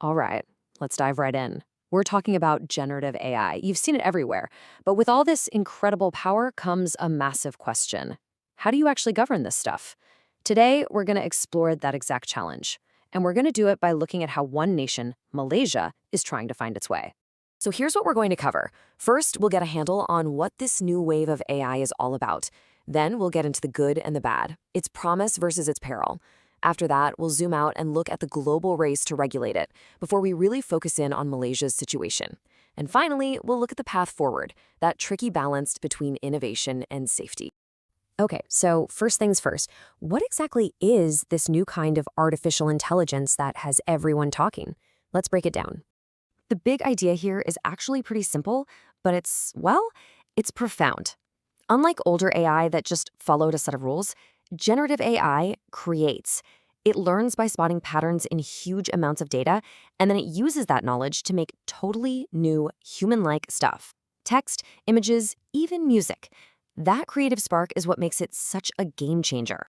All right, let's dive right in. We're talking about generative AI. You've seen it everywhere. But with all this incredible power comes a massive question. How do you actually govern this stuff? Today, we're going to explore that exact challenge. And we're going to do it by looking at how one nation, Malaysia, is trying to find its way. So here's what we're going to cover. First, we'll get a handle on what this new wave of AI is all about. Then we'll get into the good and the bad, its promise versus its peril. After that, we'll zoom out and look at the global race to regulate it before we really focus in on Malaysia's situation. And finally, we'll look at the path forward, that tricky balance between innovation and safety. Okay, so first things first, what exactly is this new kind of artificial intelligence that has everyone talking? Let's break it down. The big idea here is actually pretty simple, but it's profound. Unlike older AI that just followed a set of rules, generative AI creates. It learns by spotting patterns in huge amounts of data, and then it uses that knowledge to make totally new human-like stuff. Text, images, even music. That creative spark is what makes it such a game changer.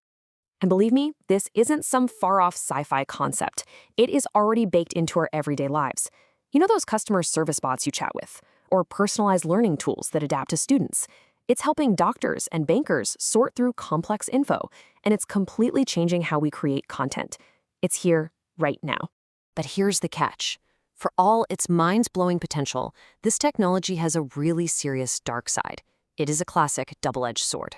And believe me, this isn't some far-off sci-fi concept. It is already baked into our everyday lives. You know those customer service bots you chat with? Or personalized learning tools that adapt to students? It's helping doctors and bankers sort through complex info, and it's completely changing how we create content. It's here right now. But here's the catch. For all its mind-blowing potential, this technology has a really serious dark side. It is a classic double-edged sword.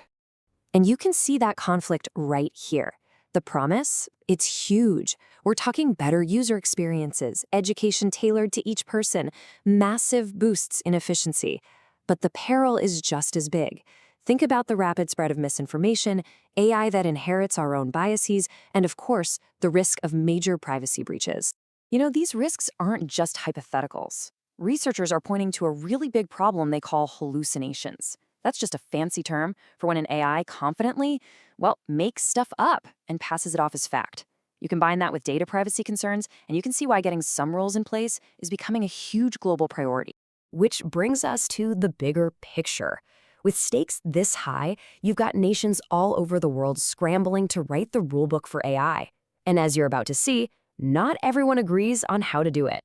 And you can see that conflict right here. The promise? It's huge. We're talking better user experiences, education tailored to each person, massive boosts in efficiency. But the peril is just as big. Think about the rapid spread of misinformation, AI that inherits our own biases, and of course, the risk of major privacy breaches. You know, these risks aren't just hypotheticals. Researchers are pointing to a really big problem they call hallucinations. That's just a fancy term for when an AI confidently, makes stuff up and passes it off as fact. You combine that with data privacy concerns, and you can see why getting some rules in place is becoming a huge global priority. Which brings us to the bigger picture. With stakes this high, you've got nations all over the world scrambling to write the rulebook for AI. And as you're about to see, not everyone agrees on how to do it.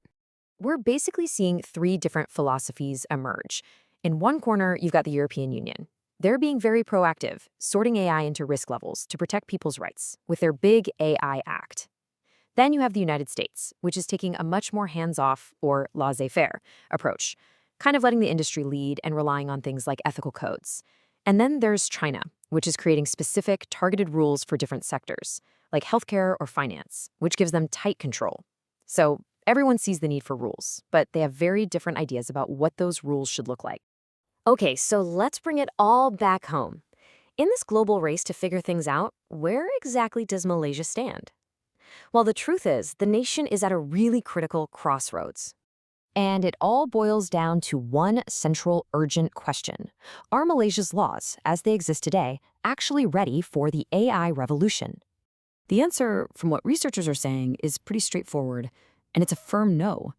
We're basically seeing three different philosophies emerge. In one corner, you've got the European Union. They're being very proactive, sorting AI into risk levels to protect people's rights with their big AI Act. Then you have the United States, which is taking a much more hands-off or laissez-faire approach, kind of letting the industry lead and relying on things like ethical codes. And then there's China, which is creating specific, targeted rules for different sectors, like healthcare or finance, which gives them tight control. So everyone sees the need for rules, but they have very different ideas about what those rules should look like. Okay, so let's bring it all back home. In this global race to figure things out, where exactly does Malaysia stand? Well, the truth is, the nation is at a really critical crossroads. And it all boils down to one central urgent question. Are Malaysia's laws, as they exist today, actually ready for the AI revolution? The answer, from what researchers are saying, is pretty straightforward, and it's a firm no.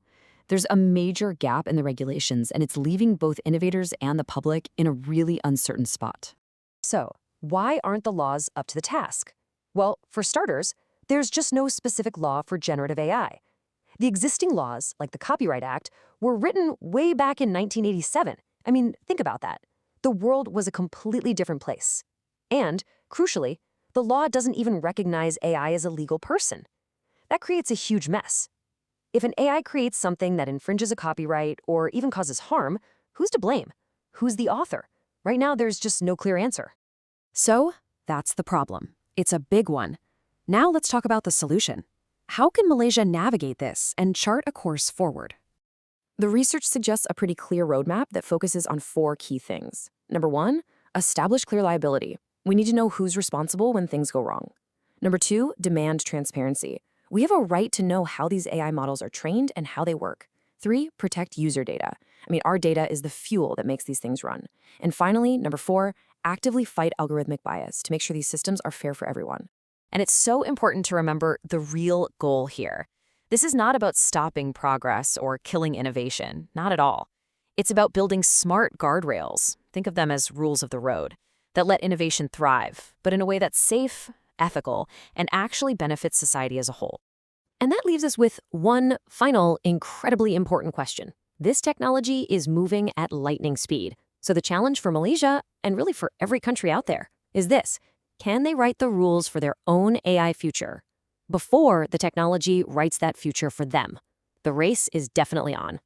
There's a major gap in the regulations, and it's leaving both innovators and the public in a really uncertain spot. So, why aren't the laws up to the task? Well, for starters, there's just no specific law for generative AI. The existing laws, like the Copyright Act, were written way back in 1987. I mean, think about that. The world was a completely different place. And, crucially, the law doesn't even recognize AI as a legal person. That creates a huge mess. If an AI creates something that infringes a copyright or even causes harm, who's to blame? Who's the author? Right now, there's just no clear answer. So, that's the problem. It's a big one. Now let's talk about the solution. How can Malaysia navigate this and chart a course forward? The research suggests a pretty clear roadmap that focuses on 4 key things. Number 1, establish clear liability. We need to know who's responsible when things go wrong. Number 2, demand transparency. We have a right to know how these AI models are trained and how they work. 3, protect user data. Our data is the fuel that makes these things run. And finally, number 4, actively fight algorithmic bias to make sure these systems are fair for everyone. And it's so important to remember the real goal here. This is not about stopping progress or killing innovation, not at all. It's about building smart guardrails, think of them as rules of the road, that let innovation thrive, but in a way that's safe, ethical, and actually benefits society as a whole. And that leaves us with one final, incredibly important question. This technology is moving at lightning speed. So the challenge for Malaysia, and really for every country out there, is this: can they write the rules for their own AI future before the technology writes that future for them? The race is definitely on.